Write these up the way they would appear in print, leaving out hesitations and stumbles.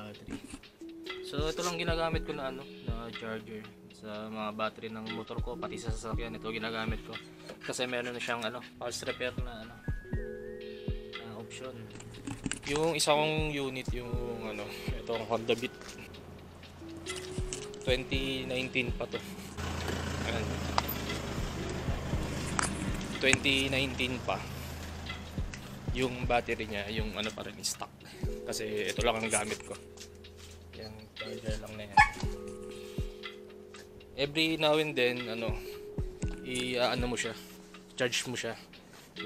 battery. So ito lang ginagamit ko na na charger sa mga battery ng motor ko, pati sa sasakyan. Ito ginagamit ko kasi meron na siyang pulse repair na option. Yung isa kong unit yung itong Honda Beat 2019 pa to. Ayan. 2019 pa. Yung battery niya, yung pa rin stock. Kasi ito lang ang gamit ko. Yung charger lang na yan. Every now and then, mo siya. Charge mo siya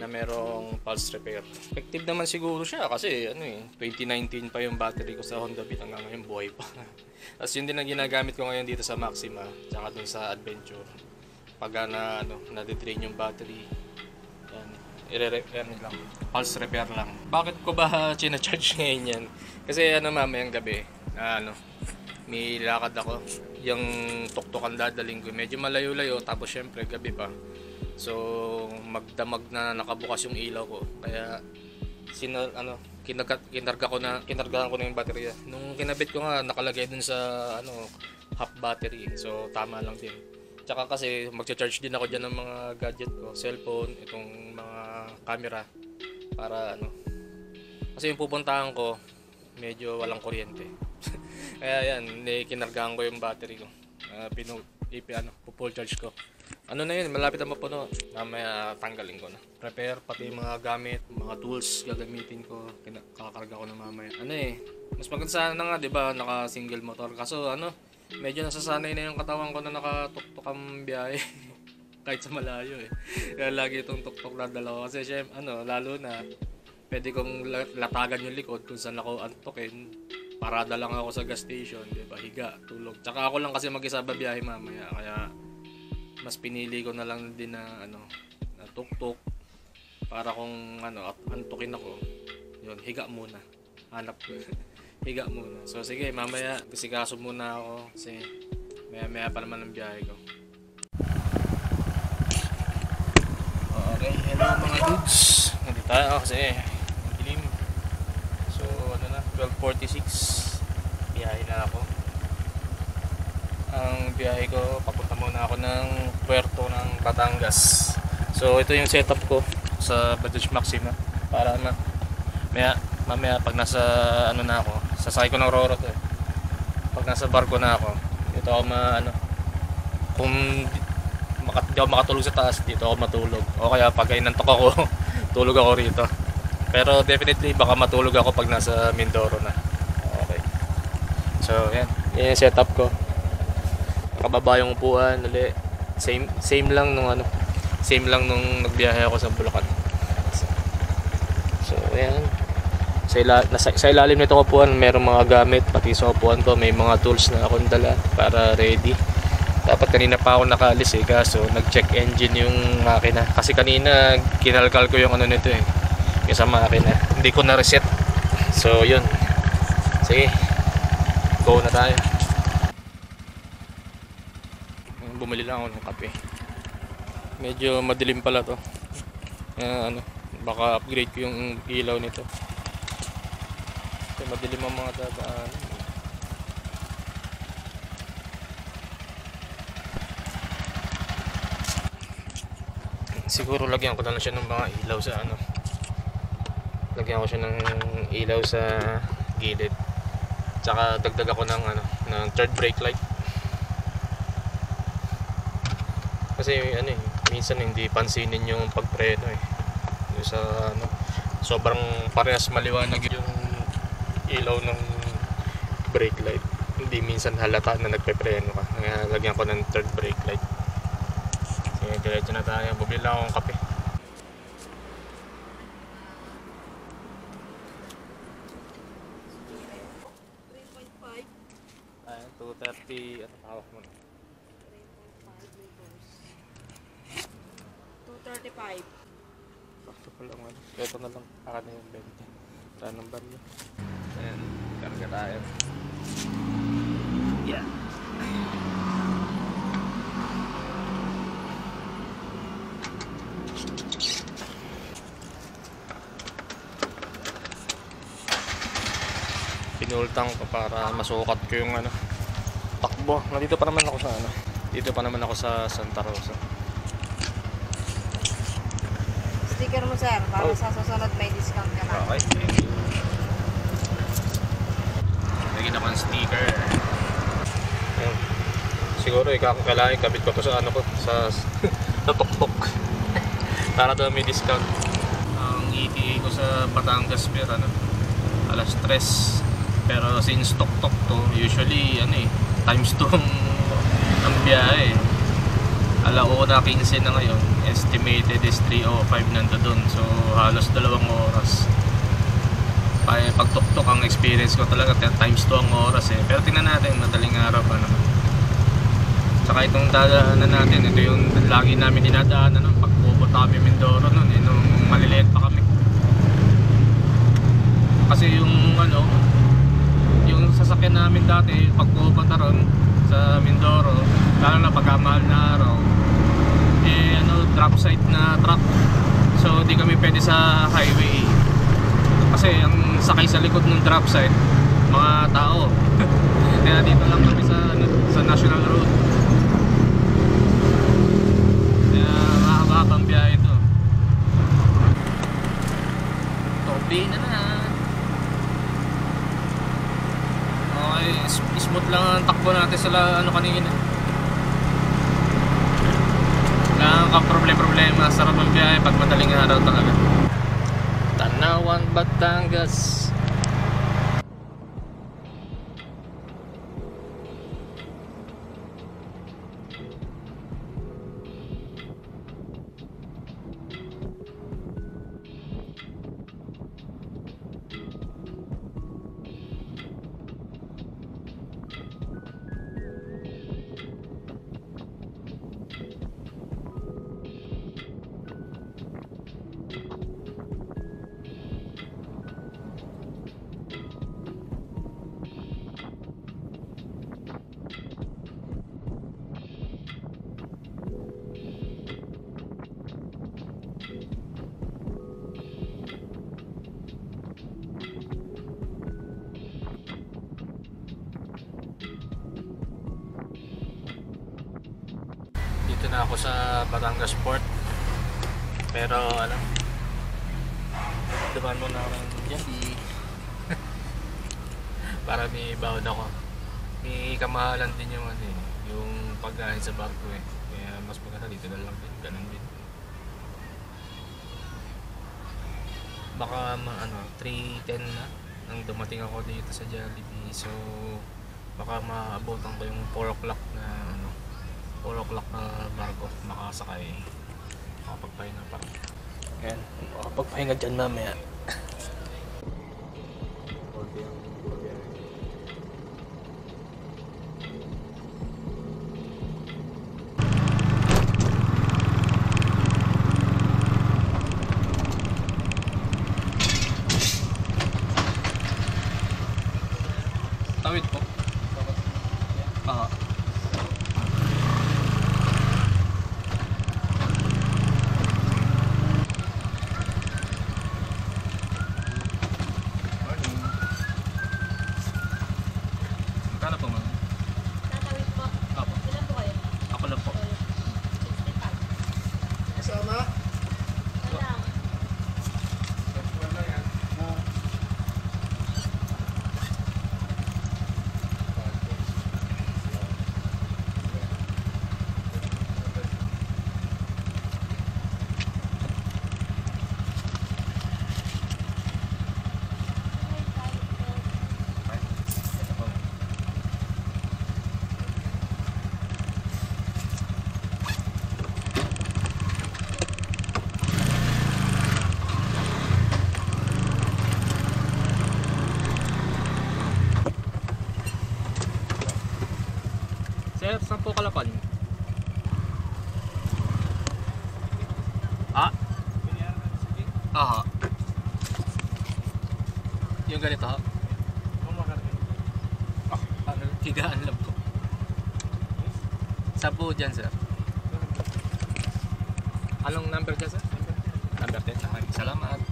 na merong pulse repair. Effective naman siguro siya kasi 2019 pa yung battery ko sa Honda Beat, hanggang ngayon buhay pa. Tapos yun din ang ginagamit ko ngayon dito sa Maxima, tsaka dun sa Adventure. Pag nade-drain yung battery, yan lang, pulse repair lang. Bakit ko ba china-charge ngayon yan? Kasi mamayang gabi, may lakad ako. Yung tuktukan dadaling ko, medyo malayo-layo, tapos syempre gabi pa. So magdamag na nakabukas yung ilaw ko. Kaya kinargahan ko na yung baterya. Nung kinabit ko nga, nakalagay dun sa half battery. So tama lang din. Tsaka kasi magcha-charge din ako dyan ng mga gadget ko, cellphone, itong mga camera, para kasi yung pupuntahan ko medyo walang kuryente. Kaya yan, kinargahan ko yung battery ko. Full charge ko. Na yun, malapit na mapuno. Mamaya tanggalin ko na. Prepare pati mga gamit, mga tools gagamitin ko. Kakakarga ko na mamaya. Mas maganda sana nga, 'di ba, naka single motor. Kaso medyo nasasanay na yung katawan ko na nakatuktok ang biyahe. Kahit sa malayo Kaya lagi itong tuktok na dalawa. Kasi syempre, lalo na pwede kong latagan yung likod kung saan ako antokin. Parada lang ako sa gas station, 'di ba? Higa, tulog. Tsaka ako lang kasi mag-isa biyahe mamaya. Kaya mas pinili ko na lang din na na tuktok para kung antukin ako. Yun, higa muna. Hanap ko. Higa muna. So sige, mamaya kasikaso muna ako kasi maya pa naman ang biyahe ko. Okay, hello mga dudes. Nandito tayo kasi dilim. So 12:46. Biyahe na ako. Ang biyahe ko, papunta muna ako ng puerto ng Batangas. So ito yung setup ko sa Bajaj Maxima para mamaya pag nasa na ako, sasakay ko ng Roro to Pag nasa barko na ako, dito ako kung di ako makatulog sa taas, dito ako matulog. O kaya pag inantok ako, tulog ako rito. Pero definitely baka matulog ako pag nasa Mindoro na. Okay. So yan yung setup ko. Nakababa yung upuan ulit. Same lang nung nagbiyahe ako sa Bulacan. So ayan. Sa ilalim nito upuan, mayroong mga gamit, pati sa upuan ko may mga tools na akong dala para ready. Dapat kanina pa ako nakaalis kaso nag-check engine yung makina. Kasi kanina kinalkal ko yung nito yung sa makina. Hindi ko na reset. So yun. Sige. Go na tayo. Bumili lang ako ng kape. Medyo madilim pala to. Baka upgrade ko yung ilaw nito. Kasi madilim ang mga dadaan. Siguro lagyan ko na lang siya ng mga ilaw sa Lagyan ko siya ng ilaw sa gilid. Tsaka dagdag ako ng third brake light. Kasi minsan hindi pansinin yung pagpreno yung sa sobrang parehas maliwanag yung ilaw ng brake light. Hindi minsan halata na nagpepreno ka. Kaya lagyan ko ng third brake light. Sige, diretso na tayo. Bumili lang akong kape. Ayan, 230 hawak mo na. 235. Sakto pa lang Ito na lang. Akin na yung 20. Saan ang baryo? Ayan. Karga tayo. Yeah. pinultang ko para masukat ko yung ano, takbo. Nandito pa naman ako sa ano, dito pa naman ako sa Santa Rosa. Sticker mo sir, para sa susunod may discount ka na. Okay, thank you. Lagyan ako ng sticker. Ayun. Siguro kailangan ikabit ko to sa ano ko, sa tuktok. Para daw may discount. Ang ETA ko sa Batangas per ano, alas 3. Pero since tuktok to, usually ano times 2 ang biyahe. Alauna 15 na ngayon, estimated is 3:05 nando dun. So halos 2 oras. Pag tuktok ang experience ko talaga times 2 ang oras Pero tingnan natin, madaling araw pa naman. Saka itong dadaanan natin, ito yung lagi namin dinadaanan pag pupunta kami Mindoro nung maliliit pa kami. Kasi yung ano, yung sasakyan namin dati pag pupunta ron sa Mindoro, lalo na pagkamahal na araw, drop site na truck. So di kami pwede sa highway. Kasi ang sakay sa likod ng drop site, mga tao. Kaya dito lang kami sa National Road. Mahaba ang biyahe ito. Tobi na. Okay, smooth lang ang takbo natin sa kanina. Wala kang problema. Sarap ang biyahe pag madaling araw talaga. Tanawan, Batangas. Dito na ako sa Batangas Port. Pero dumaan muna ako ng Jollibee para may baon ako. May kamahalan din yung yung pagkain sa barko Kaya mas maganda dito na lang din, ganun din. Baka 3:10 na nang dumating ako dito sa Jollibee. So baka maabutan ko yung 4 o'clock na 4 o'clock na barko makasakay. Makapagpahinga pa. Ayan, makapagpahinga dyan mamaya. Tawid po. Kano po ma'am? Tatawid po. Apo. Ilan po kayo? Ako lang po. 65. Kasama? Wala. Wala yan. Sir, saan po Kalapan? Aha. Yung ganito ha? Higaan lang po. Saan po dyan sir? Anong number dyan sir? Number 10. Salamat.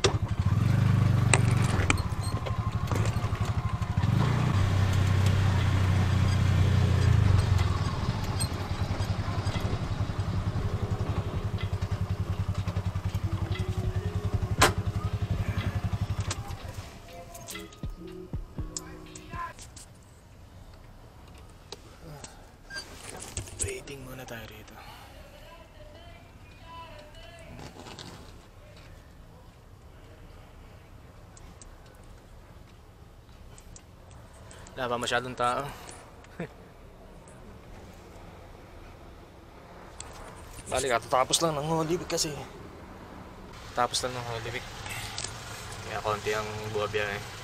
tayo rito. Wala pa masyadong tao. Bali, katatapos lang ng Holy Week kasi. Tapos lang ng Holy Week. Kaya konti ang buwabiyahe.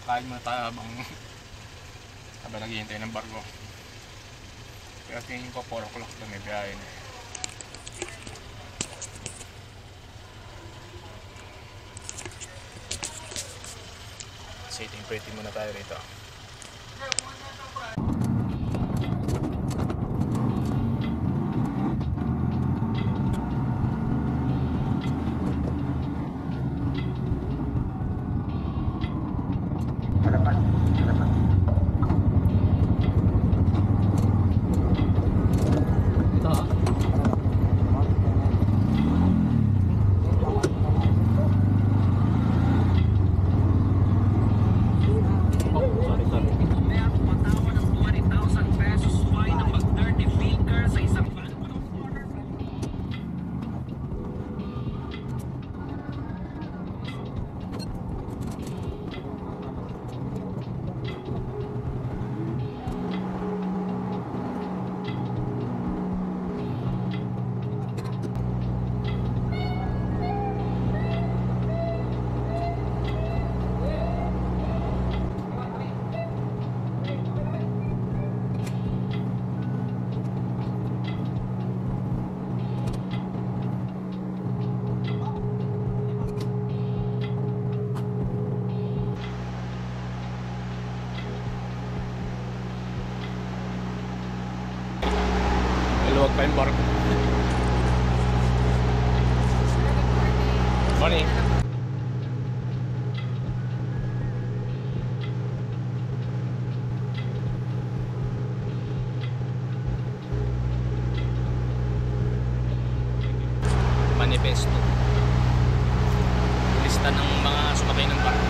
Kain muna tayo habang naghihintay ng barko. Kaya tingin ko 4 o'clock na may biyahe na. Sitting pretty muna tayo rito. Maluwag pa yung barko. Morning. Manifesto. Lista ng mga sumakay ng barko.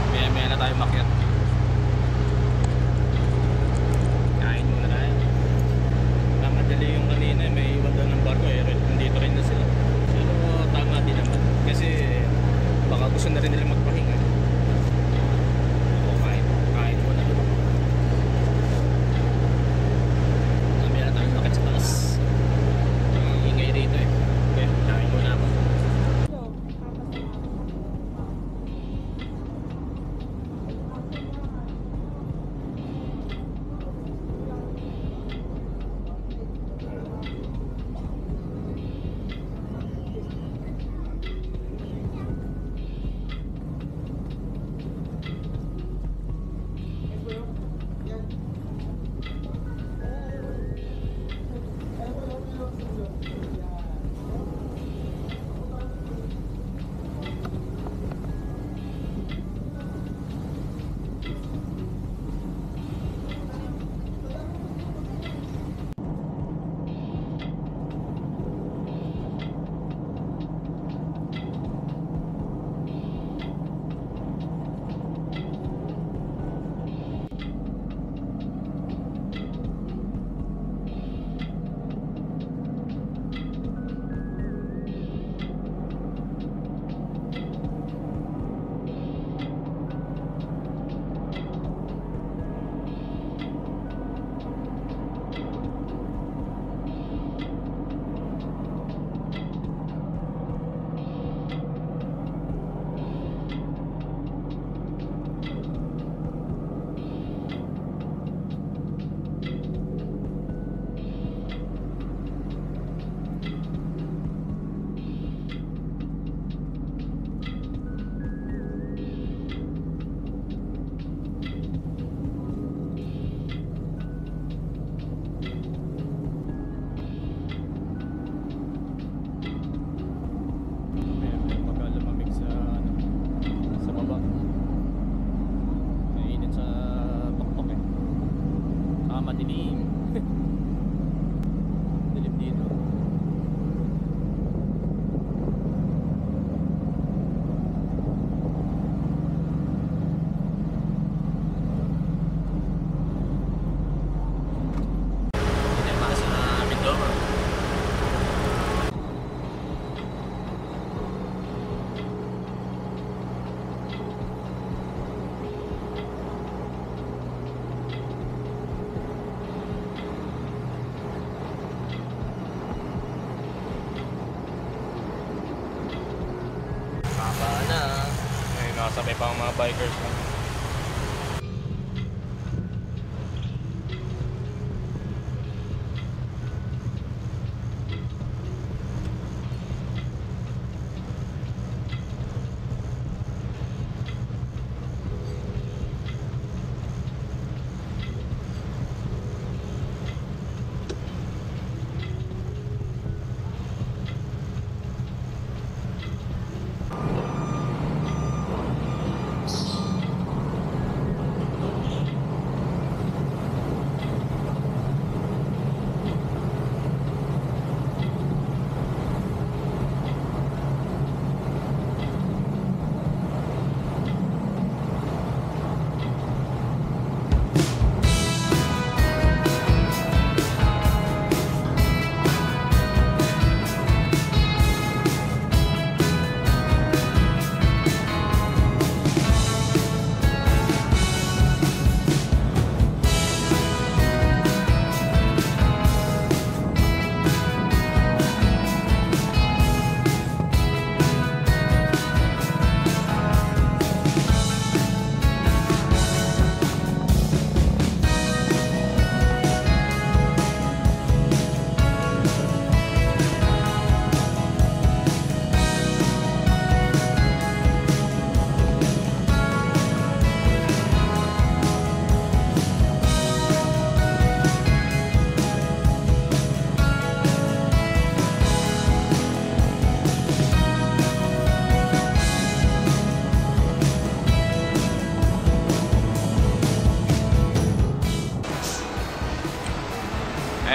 Maya-maya na tayo makyat. Kain muna tayo. Mamadali yung kanina, may iwan doon ng barko eh. Nandito rin na sila. Pero tama din naman. Kasi baka gusto na rin nila magpahinga. Ako kain muna. Mamaya na tayo makit sa taas. Ang ingay dito eh. Okay, kain muna ako. Nakasabay pa ang mga bikers na.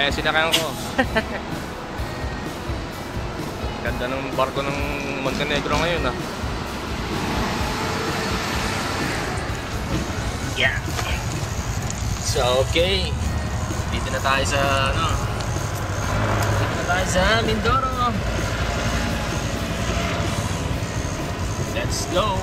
Sinakayan ko. Ganda ng barko ng Montenegro ngayon ah. Yeah. So okay. Dito na tayo sa Dito na tayo sa Mindoro. Let's go.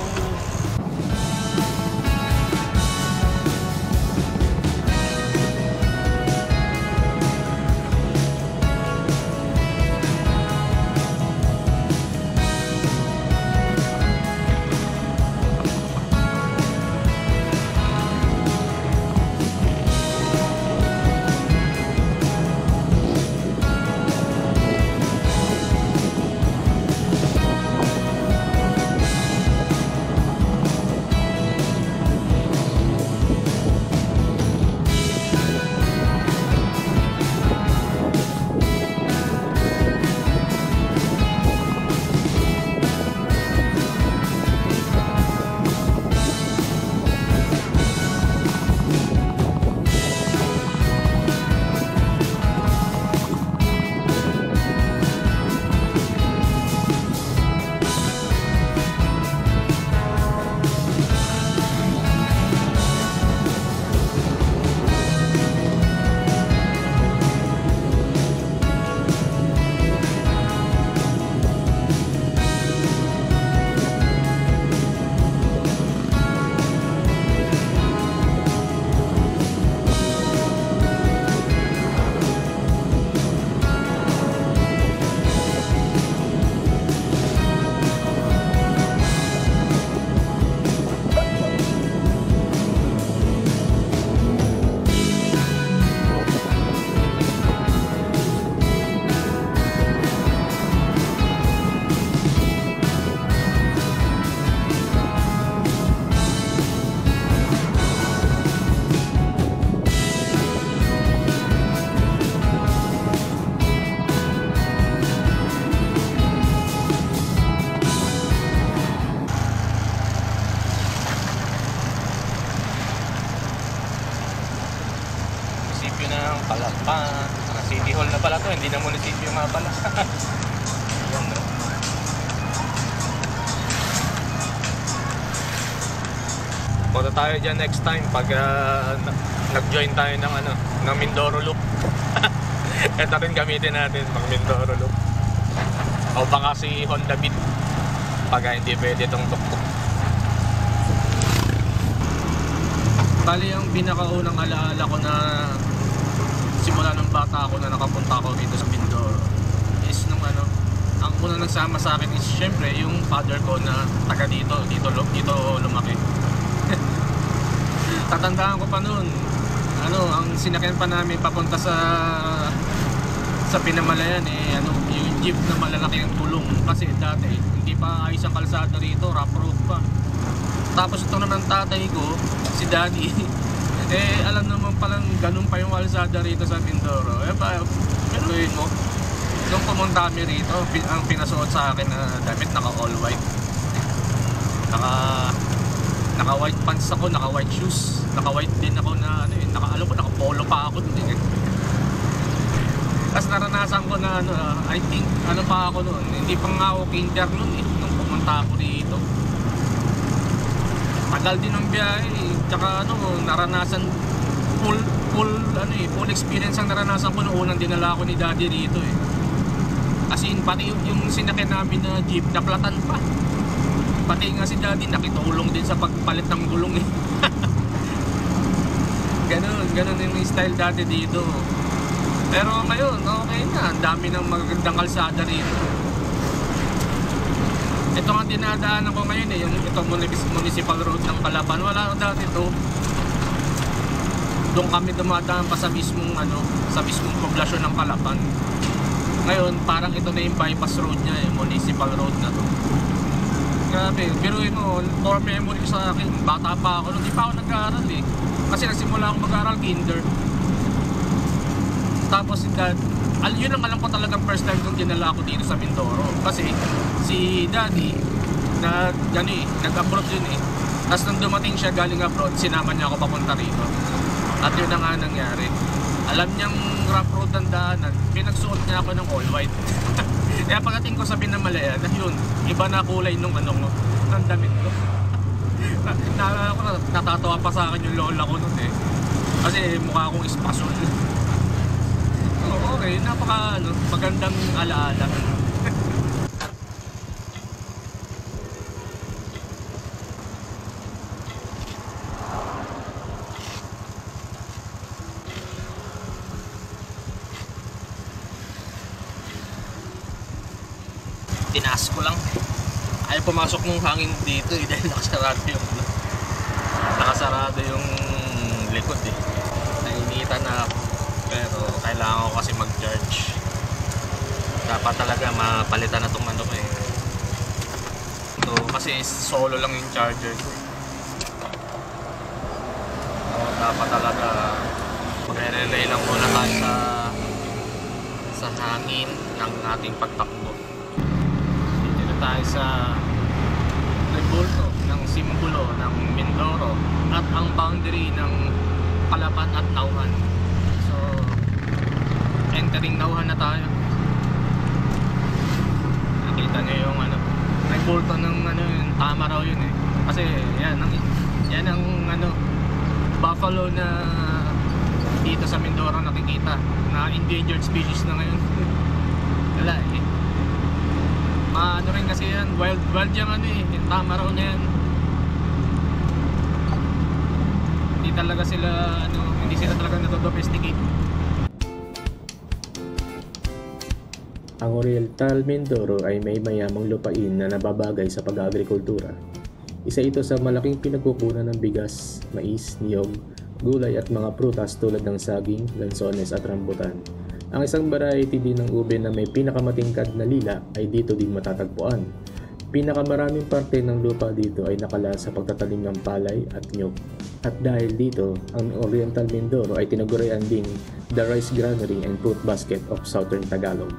Palakpan. City Hall na pala to, hindi na munisipyo nga pala. Yan, no? Punta tayo dyan next time pag nag-join tayo ng ng Mindoro Loop. Ito rin gamitin natin pang Mindoro Loop. O baka si Honda Beat pag hindi pwede itong tuktok. Bali yung pinakaunang alaala ko na simula ng bata ako na nakapunta ako dito sa Mindoro is nung ang unang nagsama sa akin is syempre yung father ko na taga dito lumaki. Tatandaan ko pa noon, ang sinakyan pa namin papunta sa Pinamalayan yung jeep na malalaki ang gulong kasi dati hindi pa ayos ang kalsada rito, rough road pa. Tapos ito naman tatay ko, si daddy, alam naman palang ganun pa yung kalsada rito sa Mindoro. Pinuloyin mo. Nung pumunta kami rito, ang pinasuot sa akin na damit, naka all white. Naka white pants ako, naka white shoes, naka white din ako na naka polo pa ako dun eh. Tapos naranasan ko na I think pa ako noon, hindi pa nga ako kinder noon eh, nung pumunta ako dito. Tagal din ang biyahe, tsaka naranasan full experience ang naranasan ko noong unang dinala ako ni daddy dito eh. Kasi pati yung sinakyan namin na jeep, naplatan pa. Pati nga si daddy nakitulong din sa pagpalit ng gulong eh. Ganun yung style dati dito. Pero ngayon, okay na. Ang dami ng magagandang kalsada rito. Ito nga dinadaanan ko ngayon eh, yung municipal road ng Calapan. Wala dati to. Doon kami dumadaan pa sa mismong poblasyon ng Calapan. Ngayon, parang ito na yung bypass road niya, yung municipal road na to. Grabe, biruin mo, core memory sa akin, bata pa ako, hindi pa ako nag-aaral eh. Kasi nagsimula akong mag-aaral kinder. Tapos yun ang alam ko talagang first time kong dinala ako dito sa Mindoro. Kasi si daddy, nag-abroad yun eh. Tapos nung dumating siya galing abroad, sinama niya ako papunta rito. At yun na nga nangyari. Alam niyang rough road ang daanan, pinagsuot niya ako ng all white. Kaya pagdating ko sa Pinamalayan, yun, iba na kulay nung ng damit ko. Natatawa pa sa akin yung lola ko nun eh. Kasi mukha akong espasol. Okay, magandang alaala. Tinaas ko lang. Ayaw pumasok ng hangin dito eh, dahil nakasarado yung likod eh. Nainitan na ako. Pero kailangan ko kasi mag-charge. Dapat talaga mapalitan na itong eh. So, kasi solo lang yung charger ko. So, dapat talaga magre-relay lang muna tayo sa hangin ng ating pagtakbo. Dito na tayo sa rebulto ng simbolo ng Mindoro at ang boundary ng Calapan at Nauhan. Entering Nauhan na tayo. Nakita nyo yung may bulto ng yung tama raw yun eh. Kasi yan ang buffalo na dito sa Mindoro nakikita na endangered species na ngayon. Wala eh. Rin kasi yan, wild yung yung tama raw na yan. Hindi sila talaga nado-domesticate. Ang Oriental Mindoro ay may mayamang lupain na nababagay sa pag-agrikultura. Isa ito sa malaking pinagkukunan ng bigas, mais, niyog, gulay at mga prutas tulad ng saging, lansones at rambutan. Ang isang variety din ng ube na may pinakamatingkad na lila ay dito din matatagpuan. Pinakamaraming parte ng lupa dito ay nakala sa pagtatanim ng palay at niyog. At dahil dito, ang Oriental Mindoro ay tinagurian ding the rice granary and fruit basket of Southern Tagalog.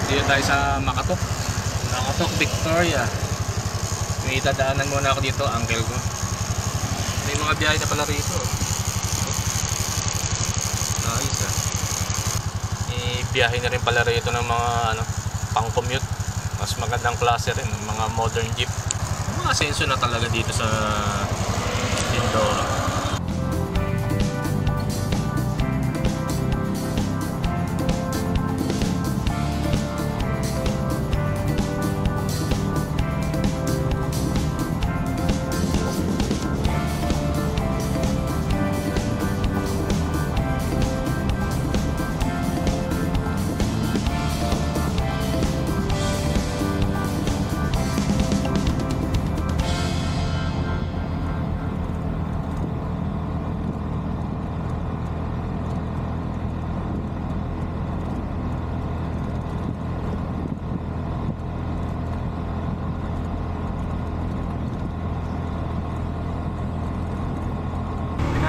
Dito tayo sa Makatok. Makatok, Victoria. May dadaanan muna ako dito, uncle ko. May mga biyahe na pala rito. Nice ah. May biyahe na rin pala rito ng mga pang-commute. Mas magandang klase rin, mga modern jeep. Mga asenso na talaga dito sa Mindoro.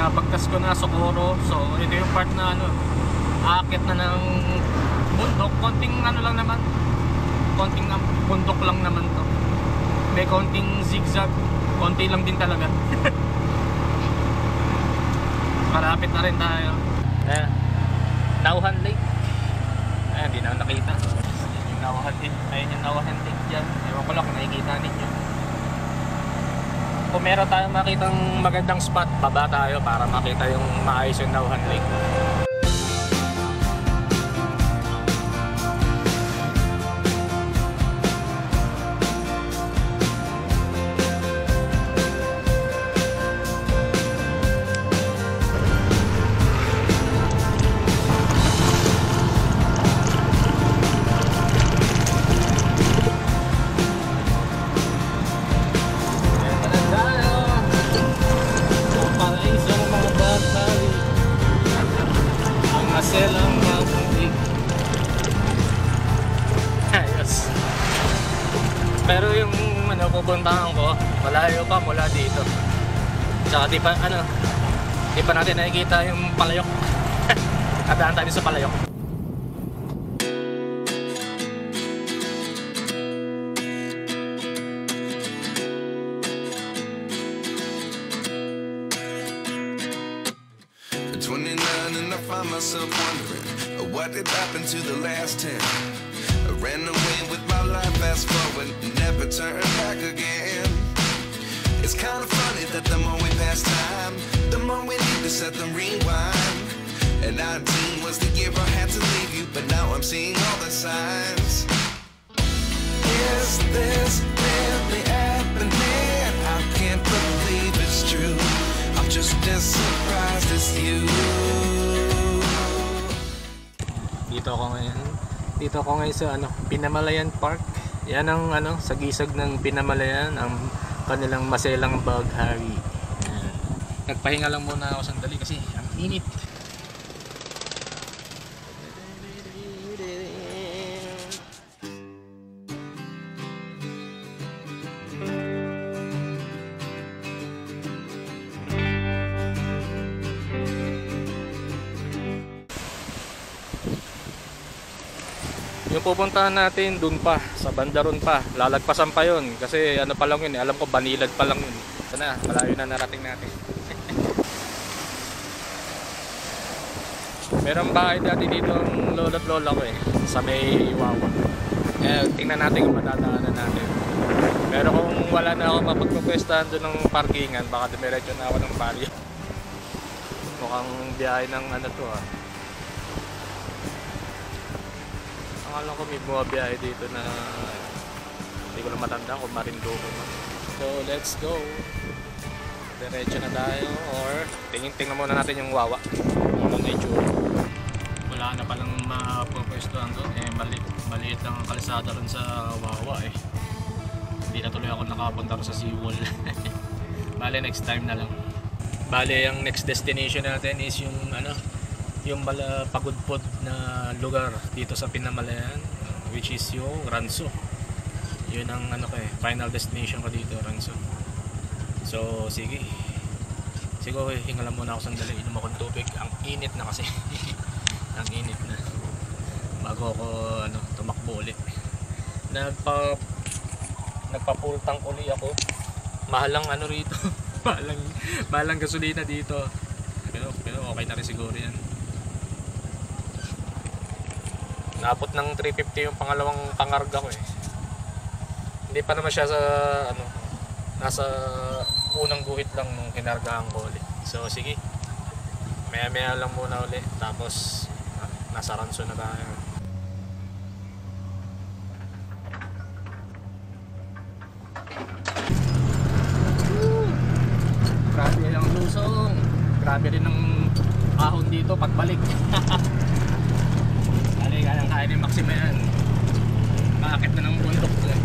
Pagkas ko na Socorro, so ito yung part na aakyat na ng bundok, konting lang naman, konting bundok lang naman to, may konting zigzag, konti lang din talaga. Malapit na rin tayo. Nauhan Lake, hindi na nakita yung Nauhan Lake. Ayun yung Nauhan Lake dyan, ewan ko lang kung nakikita ninyo. Kung meron tayong makitang magandang spot, baba tayo para makita yung maayos yung Nauhan Lake. Pero yung pupuntahan ko, malayo pa mula dito. Tsaka di pa natin nakikita yung Palayok. Adaan tayo sa Palayok. At 29 and I find myself wondering what did happen to the last 10. I ran away with my life, fast forward, never turn back again. It's kind of funny that the more we pass time, the more we need to set them rewind. And 19 was the year I had to leave you, but now I'm seeing all the signs. Is this really happening? I can't believe it's true. I'm just as surprised as you. Dito ako ngayon sa Pinamalayan Park. Yan ang sa gisag ng Pinamalayan, ang kanilang maselang baghari. Nagpahinga lang muna ako sandali kasi ang init. Yung pupuntahan natin dun pa, sa Bandaron pa, lalagpasan pa yun kasi pa lang yun alam ko Banilad pa lang yun. Sana, malayo na narating natin. Merong bahay dati dito ang lolo't lola ko sa may Wawa. Tingnan natin kung madadaanan natin. Pero kung wala na ako mapagpupwestahan doon ng parkingan, baka dumiretso na ako ng baryo. Mukhang biyahe ng to Alam ko may bumabiyahe dito na hindi ko na matanda kung Marinduque. So let's go. Diretso na tayo or tingin muna natin yung Wawa. Ano na itsura. Wala na palang mapupwestuhan doon. Maliit lang ang kalsada ron sa Wawa Hindi na tuloy ako nakapunta sa seawall. Bale next time na lang. Bale ang next destination natin is yung yung pagudpod na lugar dito sa Pinamalayan, which is yung Ranso. Yun ang final destination ko dito, Ranso. So sige, siguro hinga lang muna ako sandali, inom akong tubig. Ang init na kasi. Ang init na, bago ako tumakbo ulit. Nagpa-full tank uli ako. Mahalang rito. mahalang gasolina dito. Pero okay na rin siguro yan. Naabot ng 350 yung pangalawang pangarga ko eh. Hindi pa naman siya sa nasa unang guhit lang nung kinargahan ko ulit. So sige, maya lang muna ulit, tapos nasa Ranso na tayo. Grabe ang lusong, grabe rin ang ahon dito pagbalik. Kaya ni Maxima yan, maakit na ng bundok to eh.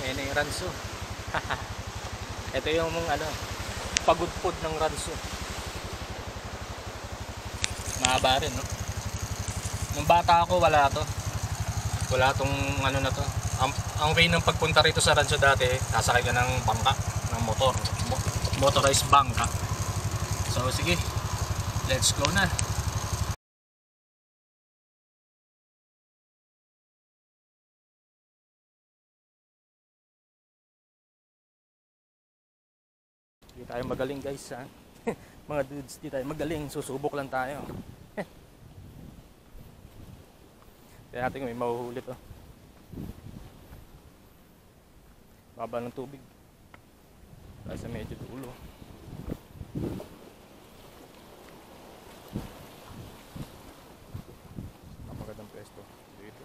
Ayan yung Ranso. Ito yung pagudpod ng Ranso. Mahaba rin, no? Nung bata ako, wala to. Wala tong na to. Ang way ng pagpunta rito sa Ranso dati, sasakay ka ng bangka, ng motor. Motorized bangka. So sige, let's go na. Di tayo magaling guys ha. Mga dudes, di tayo magaling, susubok lang tayo. Kaya natin kung may mahuhuli to. Baba ng tubig tayo sa medyo dulo. Napagandang pwesto dito.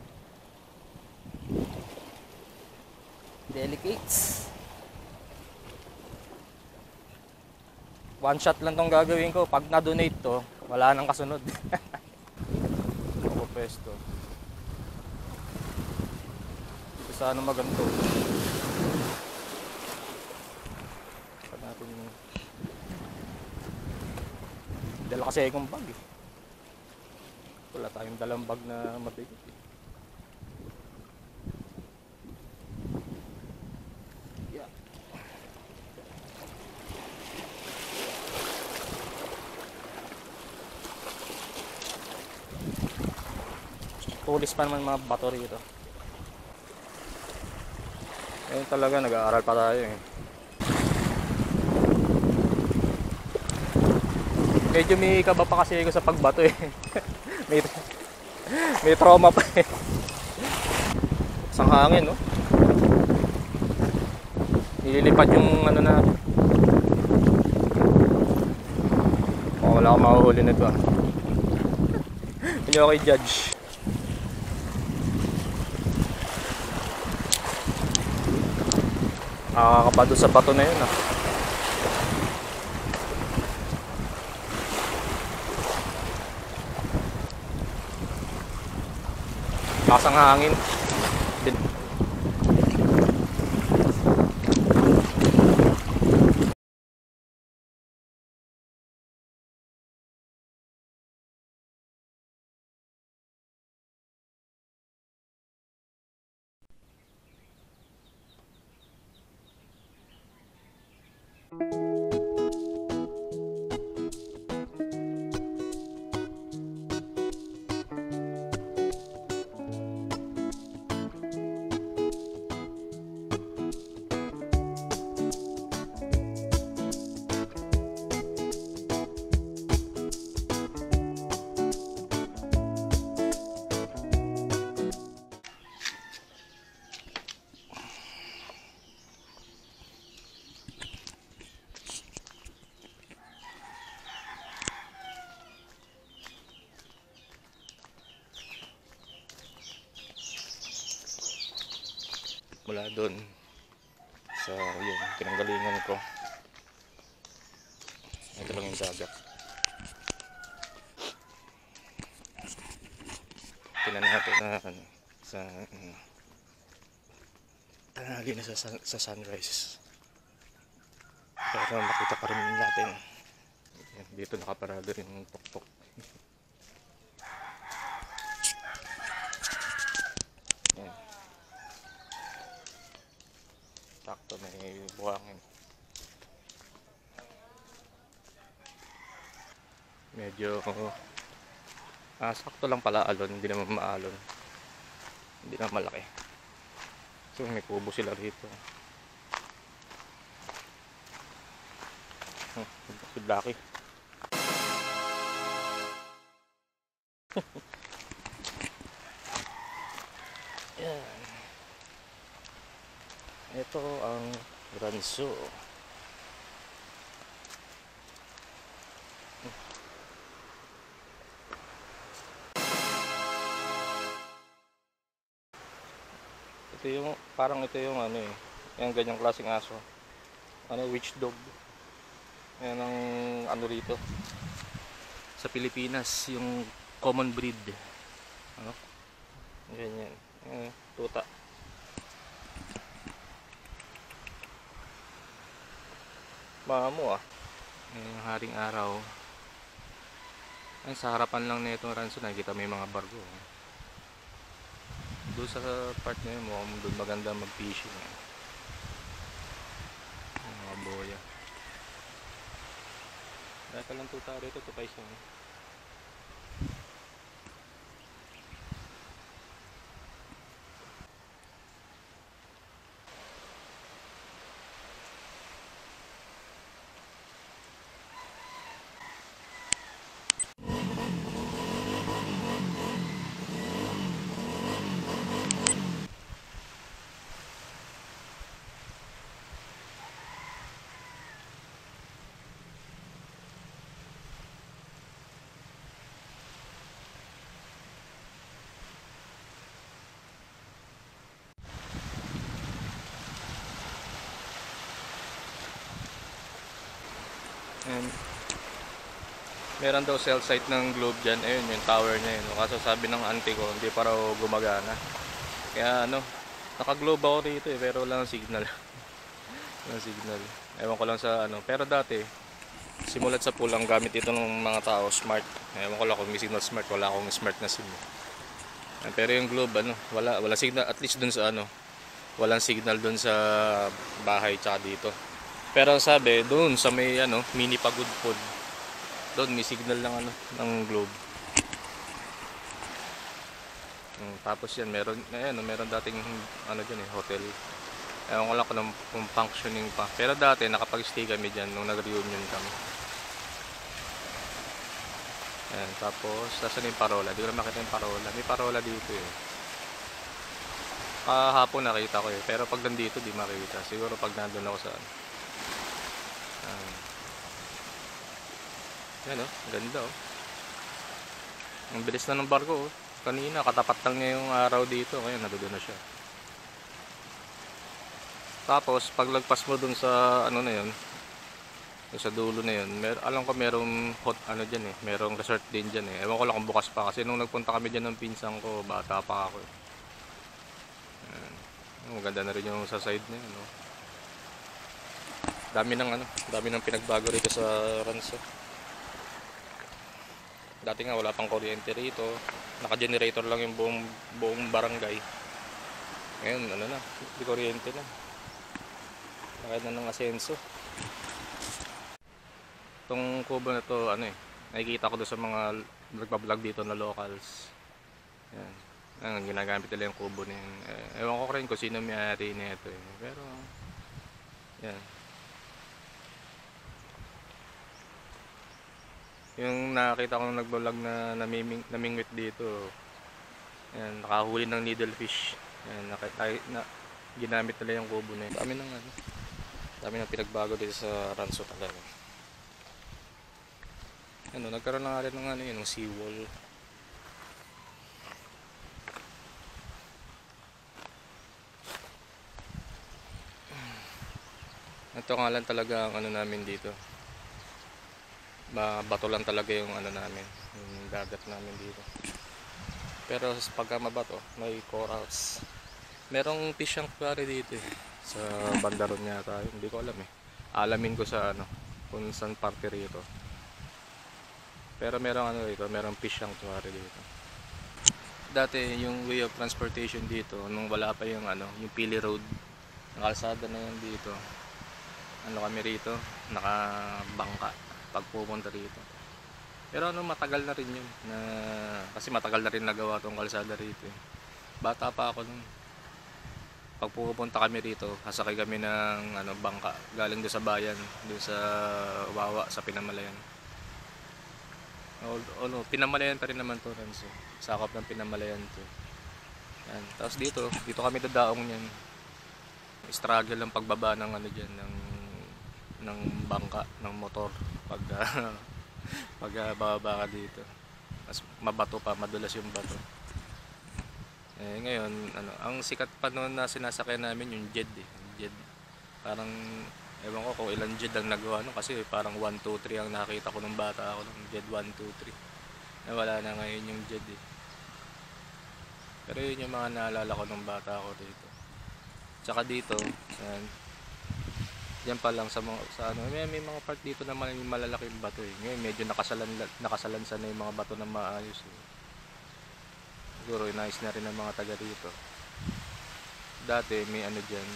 Delicates. One shot lang tong gagawin ko. Pag na-donate to, wala nang kasunod. Ako pwesto. Dito sana maganto. Pag natin Dala kasi akong bag eh. Wala tayong dalang bag na mabigat eh. Yeah. Tulis pa naman mga bato rito. Ayun talaga, nag-aaral pa tayo eh. Medyo may kaba pa kasi ako sa pagbato eh. may trauma pa eh. Isang hangin no. Nililipad yung ano na. Oh, wala akong mahuhuli nito ah. Hindi ako i-judge. Nakakapado sa bato na yun ah. Kasang hangin. Mula doon sa yun, pinanggalingan ko. Ito lang yung dagat. Tinan natin na ano, sa tanghali na sa sunrise. Pero makita pa rin natin. Dito nakaparado rin yung tuktok. Sakto may buhangin. Medyo sakto lang pala alon, hindi naman maalon. Hindi naman malaki. So may kubo sila rito. Si Blackie. Yan. Ito ang ranso. Ito yung parang ito yung ano eh, yung ganyang klaseng aso. Ano, witch dog. Yan ang ano rito. Sa Pilipinas, yung common breed. Ano? Ganyan. Tuta. Mamo ah. Yung haring araw. Ay, sa harapan lang na itong ranso, nakikita may mga barko. Doon sa part na yun, mukhang doon maganda mag-fishing. Mga boya. Dahil ka lang tuta rito, tutay siya. And meron daw cell site ng Globe dyan. Ayun yung tower niya yun. Kaso sabi ng auntie ko, hindi pa raw gumagana. Kaya ano, naka-globe ako rito eh, pero wala ng signal. Walang signal. Ewan ko lang sa ano. Pero dati, Simulat sa pool, ang gamit ito ng mga tao, smart. Ewan ko lang kung may signal smart, wala akong smart na SIM. Pero yung Globe, wala signal, at least dun sa walang signal dun sa bahay tsaka dito. Pero sabi, dun sa may mini pagod pod, doon may signal ng Globe. Tapos yan, meron dating dyan hotel. Ewan ko lang kung functioning pa. Pero dati nakapag-stay kami dyan nung nag-reunion kami. Ayan, tapos saan yung parola? Di ko na makita yung parola. May parola dito eh. Kahapon nakita ko eh. Pero pag nandito di makita. Siguro pag nandun ako sa yan ganda oh. Ang bilis na ng barko oh. Kanina katapat lang niya yung araw dito. Ngayon nandoon na siya. Tapos paglagpas mo dun sa na yun, sa dulo na yun, alam ko merong dyan eh, merong resort din dyan eh. Ewan ko lang kung bukas pa kasi nung nagpunta kami dyan ng pinsan ko, bata pa ako eh. Maganda na rin yung sa side na yun. Dami ng pinagbago rito sa Ranso. Dati nga wala pang kuryente rito, naka-generator lang yung buong barangay. Ngayon may kuryente na. Nakaya na ng asenso. Itong kubo na to, nakikita ko doon sa mga nagbablog dito na locals. Yan. Ginagamit nila yung kubo na yun. Ewan ko rin kung sino may-ari nito eh. Pero, yan. Yung nakita ko nung nagbablog na namingwit dito. Yan, nakahuli ng needlefish. Yan, ginamit nila yung kubo na yun. Dami ng pinagbago dito sa Ranso talaga. Nagkaroon na nga rin ng seawall. Ito nga lang talaga ang namin dito. Bato lang talaga yung namin, yung dagat namin dito. Pero pagka mabato, may corals. Merong fish sanctuary dito eh. Sa Bandaron yata, hindi ko alam eh. Alamin ko sa kung saan parte rito. Pero merong rito, merong fish sanctuary dito. Dati yung way of transportation dito nung wala pa yung yung Pili Road, ang kalsada na yun dito. Kami rito, nakabangka pag pumunta rito. Pero matagal na rin yun kasi matagal na rin nagawa tong kalsada rito eh. Bata pa ako nung pag pupunta kami rito, sasakay kami ng bangka galing doon sa bayan, doon sa Wawa, sa Pinamalayan. Pinamalayan pa rin naman to, Ranso. Sakop ng Pinamalayan to. Yan. Tapos dito kami dadaong niyan. Struggle ang pagbaba ng ng bangka, ng motor pag bababa ka dito. Mas mabato pa, madulas yung bato. Ngayon, ang sikat pa noon na sinasakyan namin yung Jed eh. Jed. Parang, ewan ko kung ilang Jed ang nagawa kasi parang 1, 2, 3 ang nakita ko nung bata ako ng Jed 1, 2, 3. Wala na ngayon yung Jed eh. Pero yun yung mga naalala ko nung bata ako dito. Tsaka dito, yan pa lang may mga part dito na malalaking bato eh. Ngayon medyo nakasalansan na yung mga bato na maayos eh. Siguro nice na rin ang mga taga rito. Dati may dyan,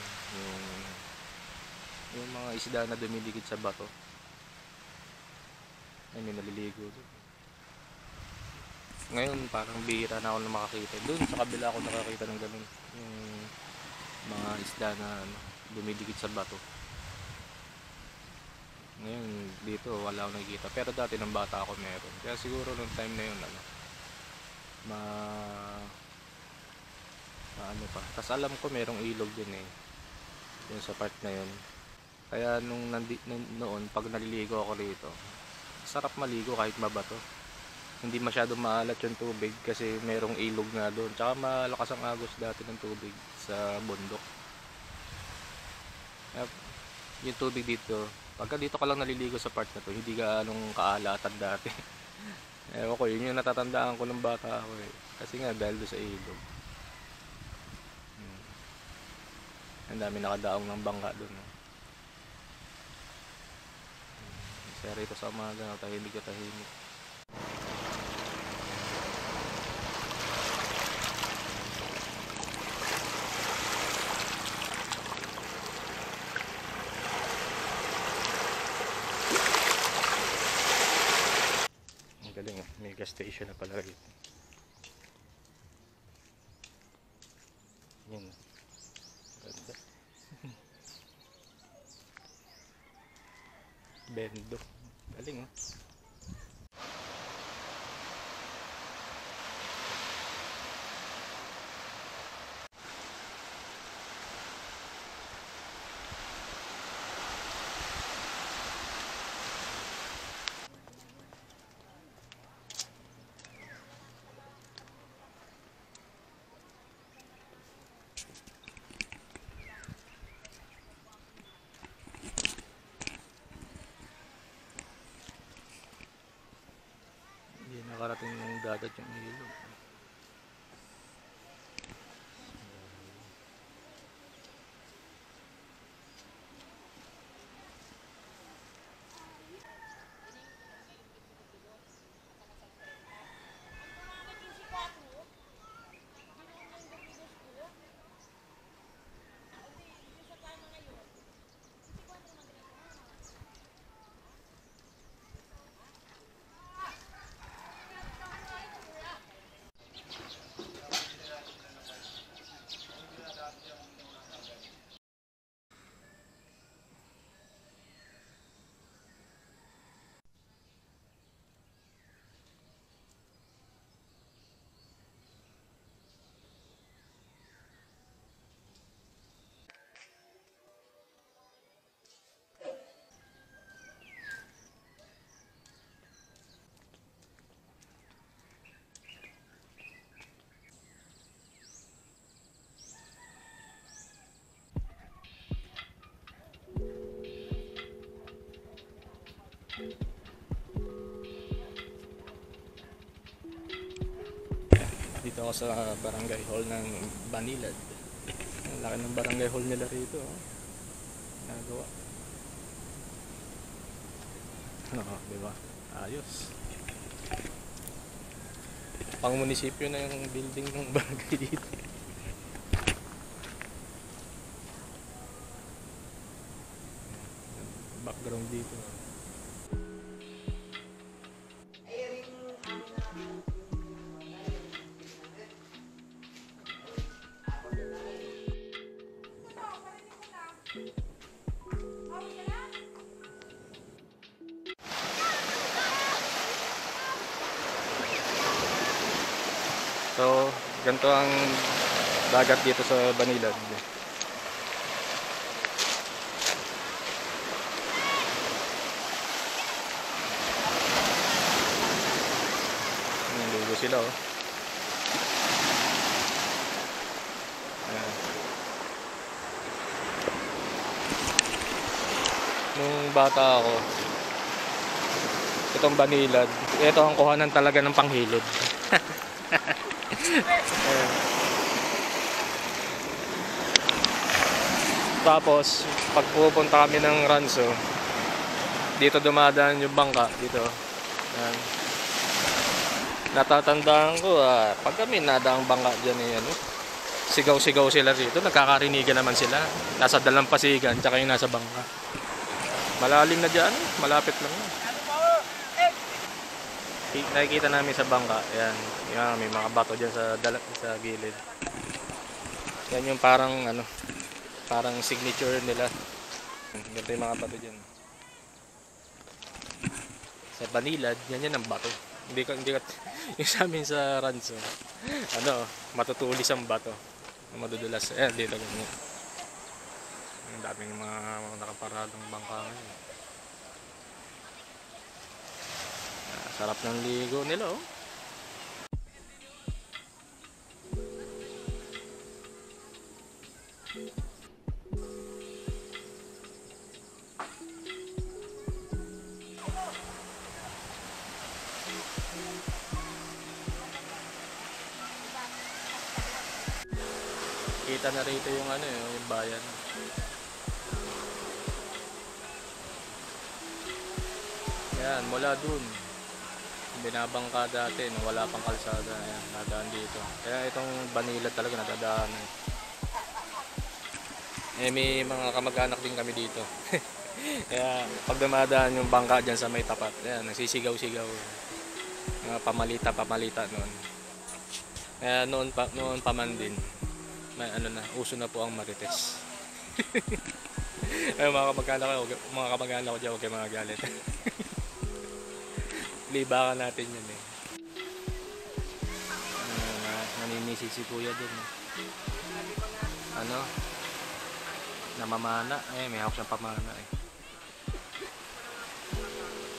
yung mga isda na dumidikit sa bato. May naliligo doon. Ngayon parang bihira na ako na makakita. Doon sa kabila ako nakakita ng ganun. Yung mga isda na dumidikit sa bato. Ngayon dito wala akong nakikita. Pero dati nung bata ako meron. Kaya siguro nung time na yun pa. Tapos alam ko merong ilog din eh. Yung sa part na yun. Kaya noon pag naliligo ako rito, sarap maligo kahit mabato. Hindi masyadong maalat yung tubig kasi merong ilog nga doon. Tsaka malakas ang agos dati ng tubig sa bundok. Yung tubig dito, pagka dito ka lang naliligo sa part na to, hindi ka kaalatan dati. Ewan ko, yun yung natatandaan ko ng bata ako eh. Kasi nga dahil doon sa ilog. Ang dami nakadaong ng bangka doon. Sa Kaya rito sa umaga, tahimik na tahimik. Ang galing ah, may gas station na pala rito. Yan. Ganda. Bendo. Galing ah. Hindi nakarating yung dagat yung ilog. Dito ako sa barangay hall ng Banilad. Ang laki ng barangay hall nila rito. Oh. Nagawa. Diba? Ayos. Pang munisipyo na yung building ng barangay dito. Background dito. So, ganito ang dagat dito sa Banilad. Naligo sila oh. Ayan. Nung bata ako, itong Banilad, ito ang kuhanan talaga ng panghilod. Tapos pag pupunta kami ng Ranso, dito dumadaan yung bangka dito. Ayan. Natatandaan ko pag kami nadaang bangka dyan sigaw-sigaw sila dito, nagkakarinigan naman sila. Nasa dalampasigan tsaka yung nasa bangka. Malalim na dyan, malapit lang. Nakikita namin sa bangka, ayan, may mga bato dyan sa gilid. Yan yung parang parang signature nila. Ganito yung mga bato dyan. Sa Banilad, yan ang bato. Hindi ka yung sa amin sa Ranso, matutulis ang bato. Madudulas. Ayan, dito ganyan. Ang daming mga nakaparadong bangka ngayon. Sarap ng ligo nila oh. Kita na rito yung yung bayan. Ayan, mula dun. Binabangka dati, no, wala pang kalsada. Ayan, nadaan dito. Kaya itong Banilad talaga nadadaan. May mga kamag-anak din kami dito. Kaya pag dumadaan yung bangka dyan sa may tapat, ayan, nagsisigaw-sigaw. Mga pamalita noon. Kaya noon pa man din, may uso na po ang marites. Ay, mga kamag-anak ko dyan, huwag kayo mga galit. Libakan natin yun eh. Naninisi si kuya dun. Namamana. May hawak siyang pamana eh.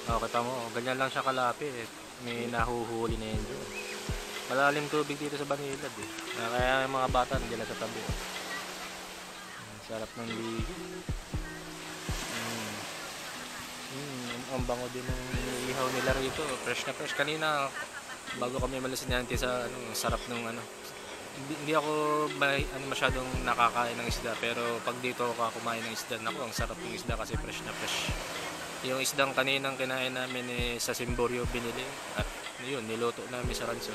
Kita mo, ganyan lang siya kalapit. May nahuhuli na yun dun. Malalim tubig dito sa Banilad eh. Kaya yung mga bata nandiyan lang sa tabi. Sarap ng ligo. Ang bango din ng ihaw nila rito. Fresh na fresh. Kanina, bago kami malis natin sa sarap ng Hindi ako masyadong nakakain ng isda. Pero pag dito ako kumain ng isda, ang sarap ng isda kasi fresh na fresh. Yung isdang kaninang kinain namin sa Simboryo binili. At yun, niluto namin sa ranso.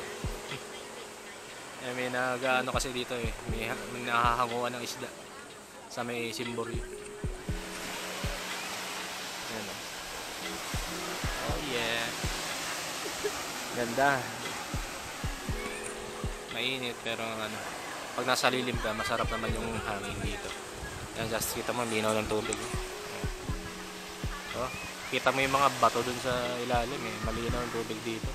May kasi dito eh. May nahahanguan ng isda sa may Simboryo. Ayan. Oh yeah. Ganda. Mainit pero pag nasa lilim ka, masarap naman yung hangin dito. Ayan, just kita mo, linaw ng tubig. Oh, kita mo yung mga bato dun sa ilalim eh. Malinaw ang tubig dito.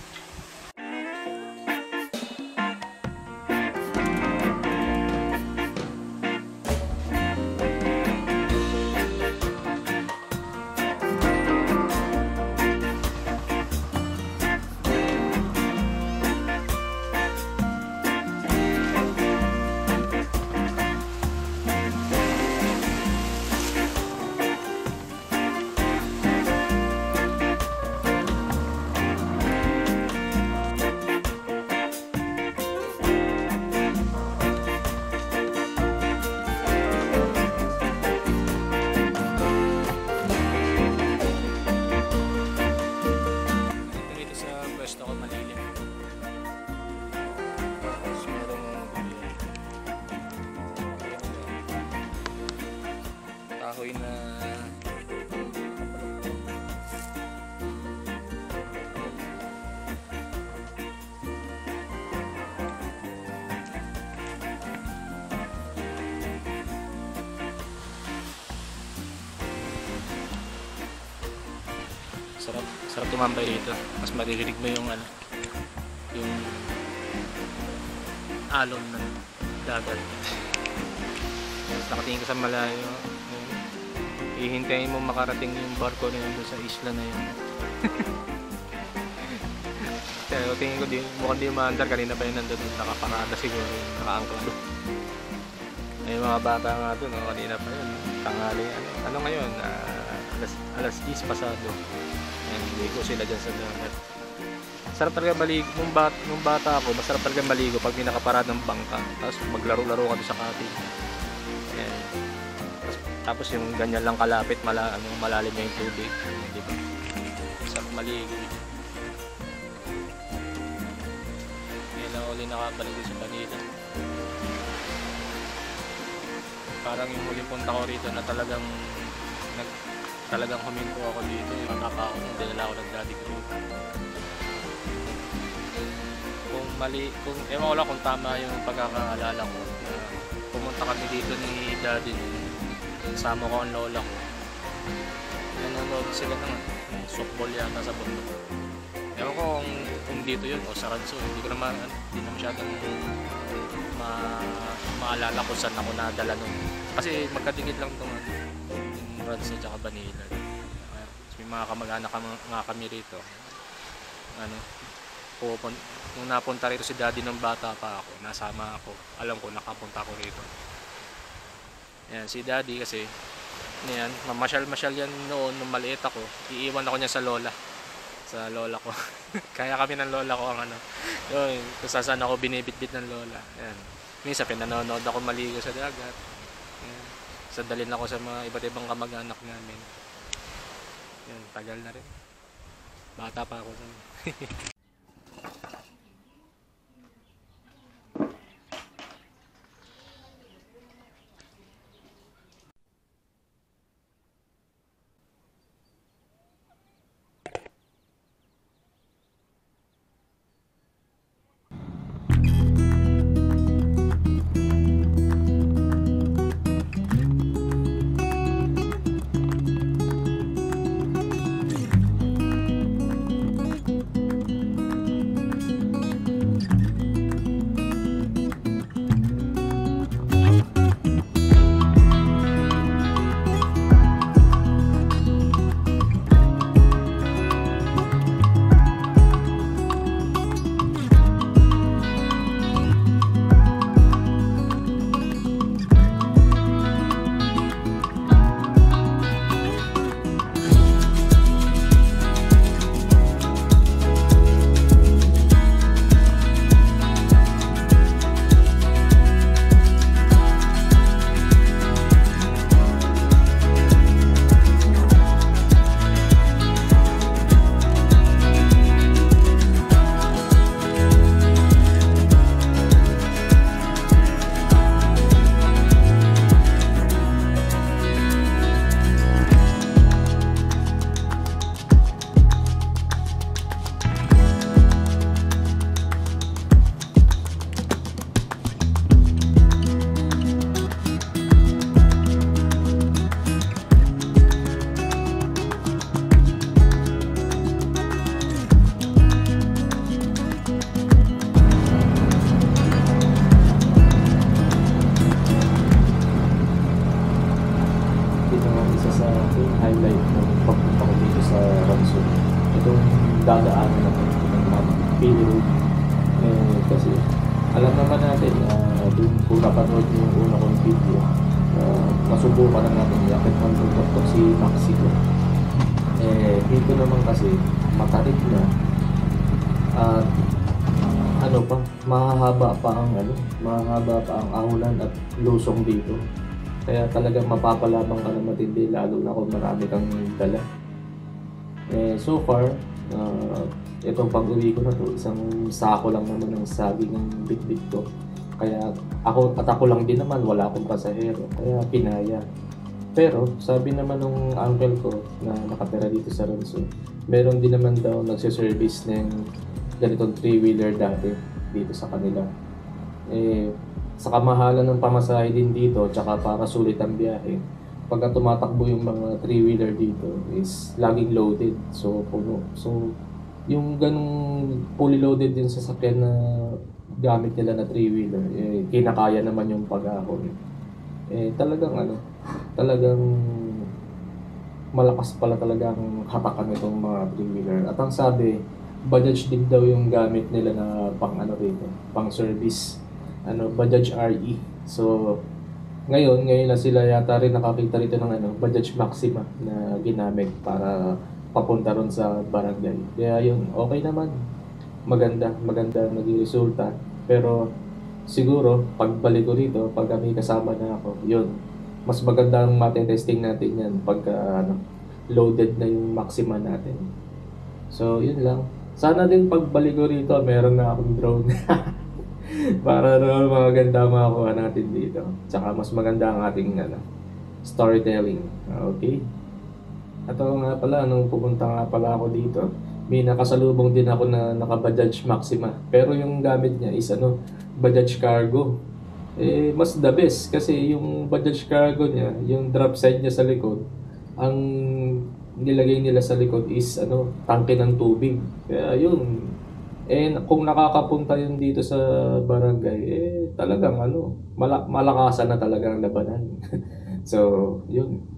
Kahoy na sarap tumambay dito. Mas maririnig mo yung yung alon ng dagat. Nakatingin ka sa malayo. Hihintayin mo makarating yung barko na yun sa isla na yun. Kaya tingin ko mukhang di maandar. Kanina pa yun nandun, nakaparada siguro, nakaangkla doon. May mga bata nga doon, kanina pa yun, tanghali. Ano ngayon? Alas 10 pasado. Hindi ko sila dyan sa dagat. Sarap talaga maligo. Nung bata ako, masarap talaga maligo pag may nakaparada ng bangka. Tapos maglaro-laro ka doon sa cottage. Ayan. Tapos yung ganyan lang kalapit, malalim na yung tubig. Di ba? Sarap maligo. Ngayon lang ulit nakabalik din sa Banilad. Parang yung huling punta ko rito na talagang huminto ako dito. Yung nakapa ako, dinala ako ng daddy ko. Ewan ko lang kung tama yung pagkakaalala ko. Pumunta kami dito ni daddy. Kasama ko ang lola ko. Nanonood sila ng softball yata sa bundok. Ewan ko kung dito yun o sa Ranso. Hindi ko naman, hindi na masyadong maalala kung saan ako nadala nun. Kasi magkadikit lang itong Ranso at Banilad. May mga kamag-anak nga kami rito. Nung napunta rito si daddy ng bata pa ako, nasama ako. Alam ko, nakapunta ako rito. Yan, si daddy kasi, yan, mamasyal-masyal yan noon nung maliit ako. Iiwan ako niya sa lola ko. Kaya kami ng lola ko ang yun, kung saan ako binibitbit ng lola. Yan. Minsan pinanonood ako maligo sa dagat. Yan. Sadalin ako sa mga iba't ibang kamag-anak namin. Yan, tagal na rin. Bata pa ako nun. highlight ng pagpunta ko dito sa Ransun. Itong dadaanan na ng Mount Pillow. Kasi alam naman natin na dun kung napanood yung una kong video, nasubukan na natin yakit ng bundok si Mexico. Dito naman kasi matarik na at mahahaba pa ang ahulan at lusong dito. Kaya talagang mapapalabang ka na matindi lalo na kung marami kang dala. So far, itong pag-uwi ko na to, isang sako lang naman ng saging ng bitbit ko. Kaya ako lang din naman, wala akong pasahero, kaya pinaya. Pero sabi naman ng uncle ko na nakatira dito sa Ransun, meron din naman daw nagsiservice ng ganitong 3-wheeler dati dito sa kanila. Sa kamahalan ng pamasahe din dito, tsaka para sulit ang biyahe, pagka tumatakbo yung mga 3-wheeler dito is laging loaded, so puno. So yung ganung fully loaded yung sasakyan na gamit nila na 3-wheeler, kinakaya naman yung pag-ahon. Talagang malakas pala talagang hatakan itong mga 3-wheeler. At ang sabi, Bajaj din daw yung gamit nila na pang service. Bajaj RE. So, ngayon na sila yata rin nakakita rito ng Bajaj Maxima na ginamit para papunta ron sa barangay. Kaya yun, okay naman. Maganda naging resulta. Pero siguro, pagbalik ko rito, pag may kasama na ako, yun, mas magandang matetesting natin yan pagka loaded na yung Maxima natin. So, yun lang. Sana din pagbalik ko rito, meron na akong drone. Para maganda makuha natin dito. Tsaka mas maganda ang ating storytelling. Okay? At nga pala, nung pupunta nga pala ako dito, may nakasalubong din ako na naka-Bajaj Maxima. Pero yung gamit niya is Bajaj Cargo. Mas the best kasi yung Bajaj Cargo niya, yung drop side niya sa likod, ang nilagay nila sa likod is tangke ng tubig. Kaya yun, kung nakakapunta yun dito sa barangay, talagang malakasan na talagang labanan. So, yun.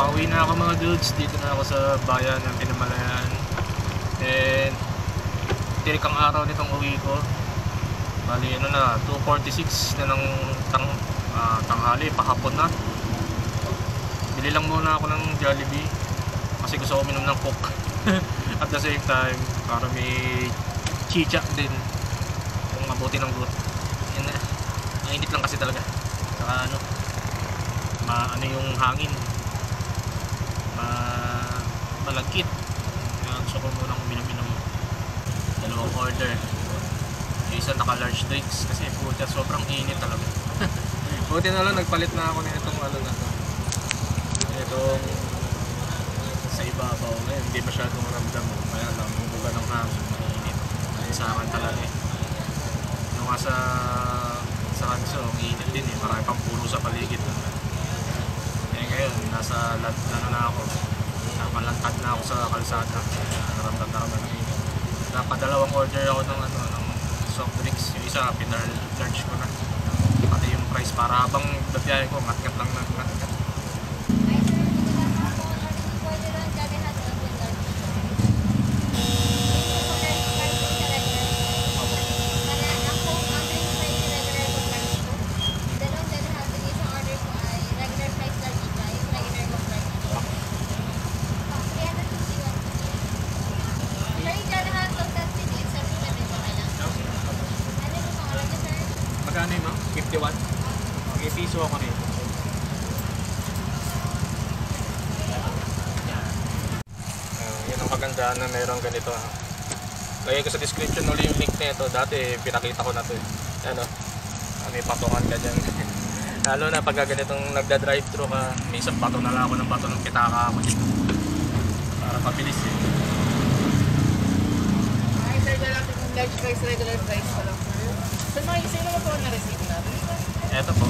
Pauwi na ako mga dudes, dito na ako sa bayan ng Pinamalayan. And tirikang araw nitong uwi ko. Bali ano na, 2:46 na ng tanghali, pahapon na. Bili lang muna ako ng Jollibee kasi gusto ko uminom ng Coke. At the same time, para may chicha din kung mabuti ng gut. Yan na, mainit lang kasi talaga. Saka ano, ano yung hangin, malagkit. Kaya gusto ko munang uminom-inom. Dalawang order. Yung isa naka-large drinks kasi puta sobrang init talaga. Buti na lang nagpalit na ako nitong ano na to. Itong sa ibabaw ngayon, hindi masyadong ramdam mo. Kaya lang, yung buga ng hangin, mainit. Sa akin talaga eh. Yung nga sa Hanso, ang init din eh. Marami pang puno sa paligid. Eh ngayon, nasa ano na ako. Napalantad na ako sa kalsada. Naramdam na ramdam ng init. Napadalawang order ako ng ano, ng soft drinks. Yung isa, pinar-large ko na. Pati yung price para habang babiyahe ko, ngat-ngat lang na ngat-ngat. Magkano yun, ma'am? 51? Mag-piso ako rito. Yun ang kagandahan na mayroong ganito. Lagay ko sa description ulit yung link na ito. Dati pinakita ko na ito. Ano, may patungan ka dyan. Lalo na pag ganitong nagda-drive-thru ka, minsan bato na lang ako ng bato ng pitaka ako dito. Para pabilis eh. Ay, sir, lang yung large price, regular price pa lang. Saan makikisay naman po na receipt natin? Eto po.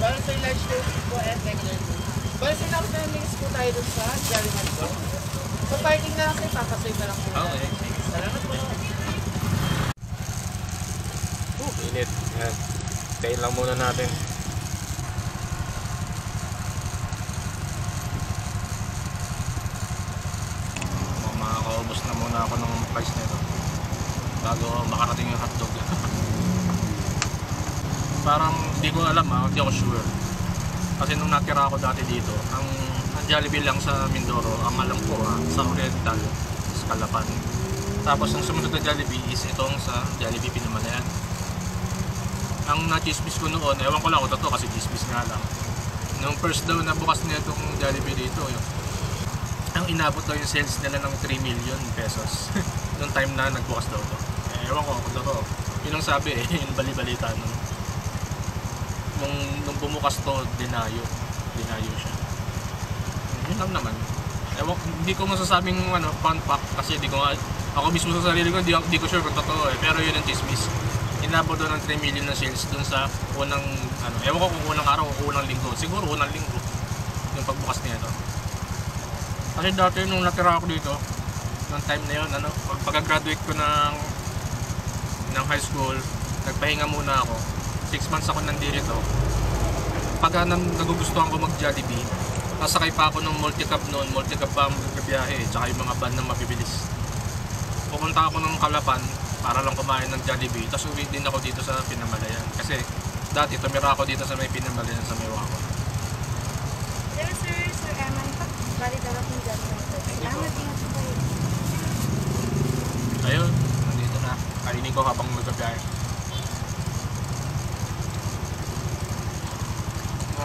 Bala sir, large price po and regular price. Bala sir, nakapamings po tayo dun sa Jollibee po. So, parking na lang sir, papasave na lang po. Okay. Salamat po. Init. Yan. Kain lang muna natin. Makakaubos na muna ako ng price nito bago makarating yung hotdog. Parang hindi ko alam hindi ako sure. Kasi nung natira ako dati dito, ang Jollibee lang sa Mindoro, ang alam ko sa Oriental, sa Calapan. Tapos ang sumunod na Jollibee is itong sa Jollibee Pinamalayan. Ang na-chismis ko noon, ewan ko lang kung totoo kasi chismis nga lang. Nung first daw na bukas na itong Jollibee dito, ang inabot daw yung sales nila ng 3 million pesos. Noong time na nagbukas daw to. Ewan ko kung totoo. Yun ang sabi yung bali-balita nun. Nung bumukas to, dinayo siya. Yun lang naman. Ewan, hindi ko masasabing fun fact kasi ako mismo sa sarili ko, hindi ko sure kung totoo pero yun ang chismis. Inabot doon ng 3 million na sales doon sa unang ewan ko kung unang araw o unang linggo. Siguro unang linggo yung pagbukas niya ito. Kasi dati nung natira ako dito, noong time na yun, pagka-graduate ko ng high school, nagpahinga muna ako. 6 months ako nandito. Pagka nagugustuhan ko mag-Jollibee, nasakay pa ako ng multi-cab noon, multi-cab pa ang magbibiyahe, tsaka yung mga van na mabibilis. Pupunta ako ng Calapan para lang kumain ng Jollibee, tapos uwi din ako dito sa Pinamalayan. Kasi dati tumira ako dito sa may Pinamalayan sa may Waco. Yes sir, Sir Eman, bali daw akong Jollibee. Salamat din ako po. Ayun, nandito na. Kainin ko habang magbibiyahe.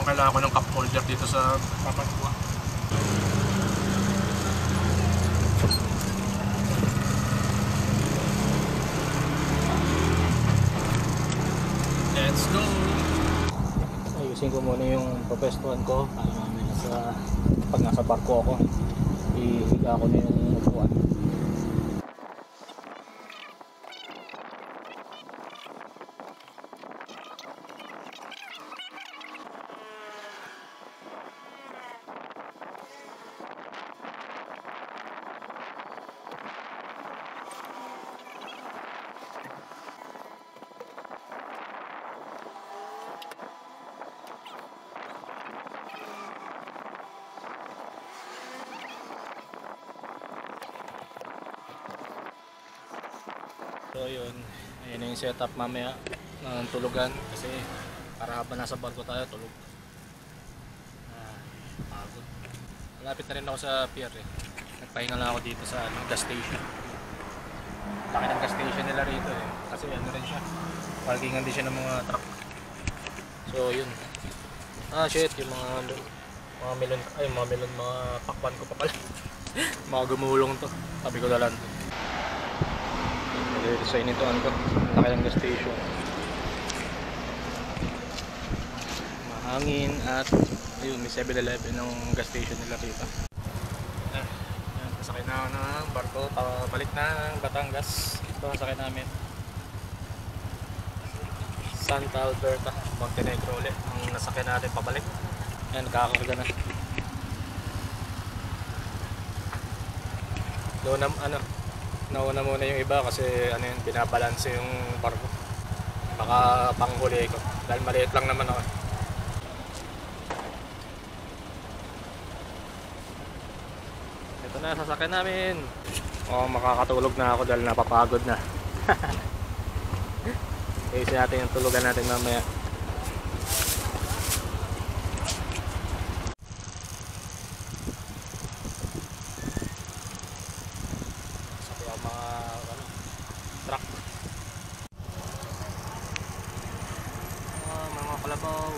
Kailangan ko ng cup holder dito sa Papagua. Let's go! Ayusin ko muna yung papestuhan ko para mamaya pag nasa barko ako, ihiga ko na yung upuan. So yun, ayun na yung setup mamaya ng tulugan kasi para habang nasa barko tayo tulog. Pagod. Malapit na rin ako sa pier eh. Nagpahinga lang ako dito sa gas station. Laki ng gas station nila rito eh. Kasi ano rin siya, parkingan din siya ng mga truck. So yun. Shit, yung mga melon, mga pakwan ko pa pala. Mga gumulong to. Sabi ko dalan to. Dito sa inituan ko, laki ng gas station. Mahangin at ayun, may 7-Eleven ng gas station nila rito. Sakay na ako ng barko para balik na ng Batangas. Ito ang sakay namin. Santa Alberta, Montenegro ulit ang nasakyan natin pabalik. Ayan, nakakarga na. Nauna muna yung iba kasi ano yun, binabalanse yung barko. Baka panghuli ko dahil maliit lang naman ako. Ito na, sasakyan namin. Makakatulog na ako dahil napapagod na. Ayusin natin yung tulugan natin mamaya. Sa mga truck. Mga kalabaw.